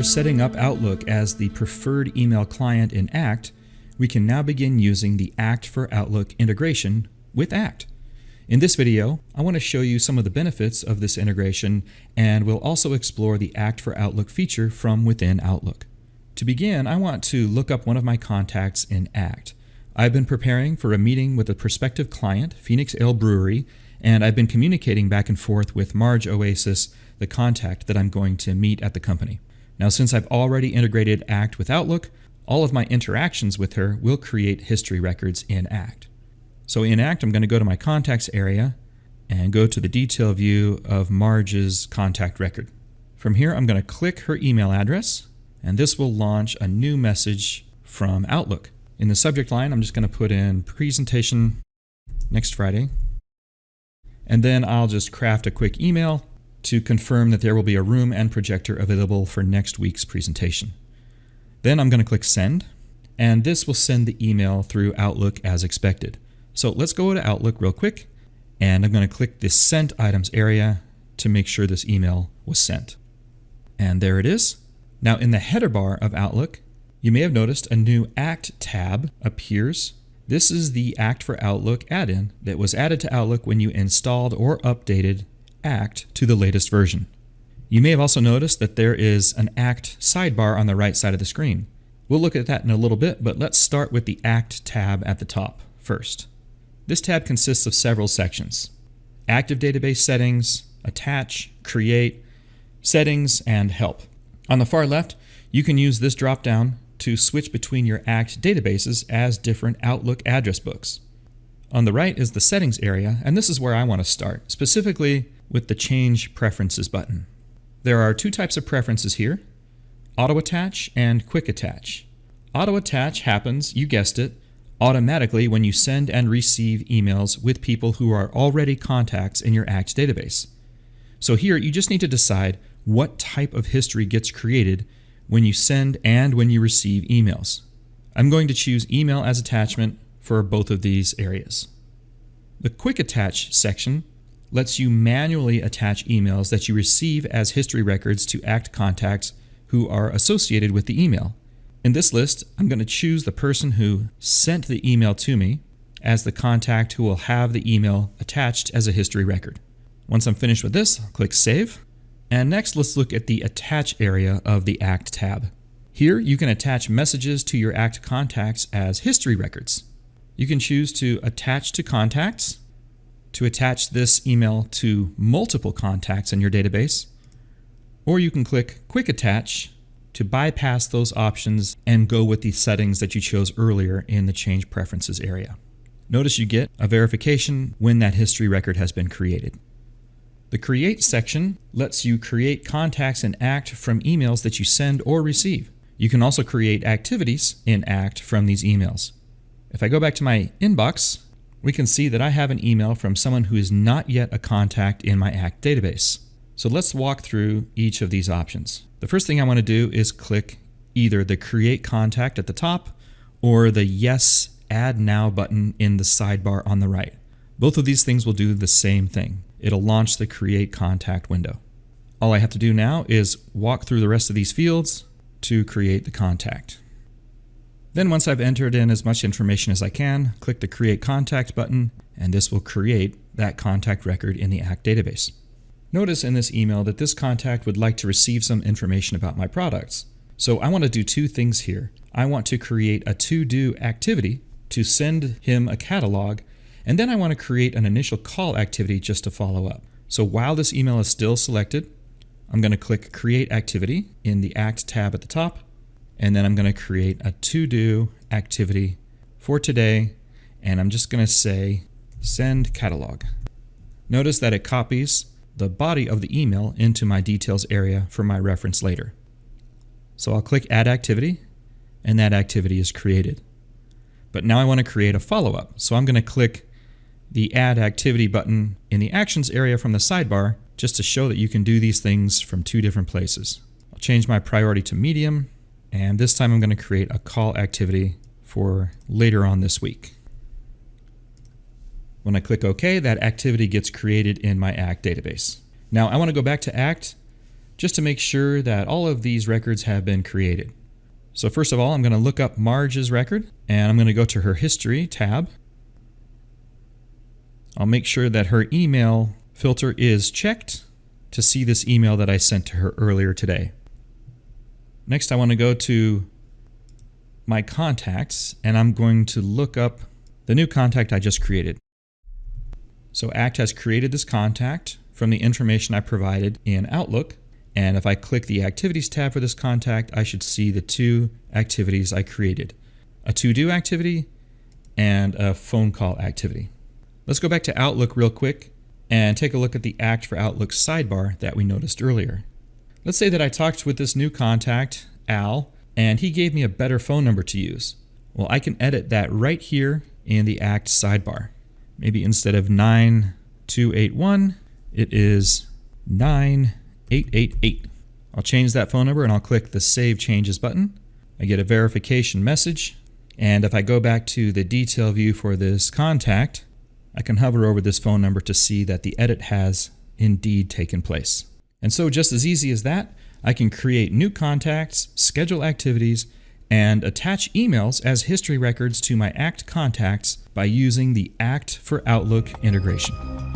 After setting up Outlook as the preferred email client in ACT, we can now begin using the ACT for Outlook integration with ACT. In this video, I want to show you some of the benefits of this integration, and we'll also explore the ACT for Outlook feature from within Outlook. To begin, I want to look up one of my contacts in ACT. I've been preparing for a meeting with a prospective client, Phoenix Ale Brewery, and I've been communicating back and forth with Marge Oasis, the contact that I'm going to meet at the company. Now, since I've already integrated ACT with Outlook, all of my interactions with her will create history records in ACT. So in ACT, I'm going to go to my contacts area and go to the detail view of Marge's contact record. From here, I'm going to click her email address, and this will launch a new message from Outlook. In the subject line, I'm just going to put in presentation next Friday. And then I'll just craft a quick email to confirm that there will be a room and projector available for next week's presentation. Then I'm going to click send, and this will send the email through Outlook as expected. So let's go to Outlook real quick, and I'm going to click this sent items area to make sure this email was sent. And there it is. Now in the header bar of Outlook, you may have noticed a new ACT tab appears. This is the ACT for Outlook add-in that was added to Outlook when you installed or updated ACT to the latest version. You may have also noticed that there is an ACT sidebar on the right side of the screen. We'll look at that in a little bit, but let's start with the ACT tab at the top first. This tab consists of several sections: Active Database Settings, Attach, Create, Settings, and Help. On the far left, you can use this drop-down to switch between your ACT databases as different Outlook address books. On the right is the Settings area, and this is where I want to start, specifically with the Change Preferences button. There are two types of preferences here: Auto Attach and Quick Attach. Auto Attach happens, you guessed it, automatically when you send and receive emails with people who are already contacts in your ACT database. So here you just need to decide what type of history gets created when you send and when you receive emails. I'm going to choose Email as Attachment for both of these areas. The Quick Attach section lets you manually attach emails that you receive as history records to ACT contacts who are associated with the email. In this list, I'm going to choose the person who sent the email to me as the contact who will have the email attached as a history record. Once I'm finished with this, I'll click Save. And next, let's look at the Attach area of the ACT tab. Here, you can attach messages to your ACT contacts as history records. You can choose to attach to contacts, to attach this email to multiple contacts in your database, or you can click Quick Attach to bypass those options and go with the settings that you chose earlier in the Change Preferences area. Notice you get a verification when that history record has been created. The Create section lets you create contacts in ACT from emails that you send or receive. You can also create activities in ACT from these emails. If I go back to my inbox, we can see that I have an email from someone who is not yet a contact in my ACT database. So let's walk through each of these options. The first thing I want to do is click either the Create Contact at the top or the Yes, Add Now button in the sidebar on the right. Both of these things will do the same thing. It'll launch the Create Contact window. All I have to do now is walk through the rest of these fields to create the contact. Then once I've entered in as much information as I can, click the Create Contact button, and this will create that contact record in the ACT database. Notice in this email that this contact would like to receive some information about my products. So I want to do two things here. I want to create a to-do activity to send him a catalog, and then I want to create an initial call activity just to follow up. So while this email is still selected, I'm going to click Create Activity in the ACT tab at the top, and then I'm going to create a to-do activity for today, and I'm just going to say Send Catalog. Notice that it copies the body of the email into my details area for my reference later. So I'll click Add Activity, and that activity is created. But now I want to create a follow-up, so I'm going to click the Add Activity button in the Actions area from the sidebar just to show that you can do these things from two different places. I'll change my priority to medium, and this time I'm going to create a call activity for later on this week. When I click OK, that activity gets created in my ACT database. Now I want to go back to ACT just to make sure that all of these records have been created. So first of all, I'm going to look up Marge's record, and I'm going to go to her History tab. I'll make sure that her email filter is checked to see this email that I sent to her earlier today. Next, I want to go to my contacts, and I'm going to look up the new contact I just created. So ACT has created this contact from the information I provided in Outlook. And if I click the Activities tab for this contact, I should see the two activities I created: a to-do activity and a phone call activity. Let's go back to Outlook real quick and take a look at the ACT for Outlook sidebar that we noticed earlier. Let's say that I talked with this new contact, Al, and he gave me a better phone number to use. Well, I can edit that right here in the ACT sidebar. Maybe instead of 9281, it is 9888. I'll change that phone number and I'll click the Save Changes button. I get a verification message, and if I go back to the detail view for this contact, I can hover over this phone number to see that the edit has indeed taken place. And so just as easy as that, I can create new contacts, schedule activities, and attach emails as history records to my ACT contacts by using the ACT for Outlook integration.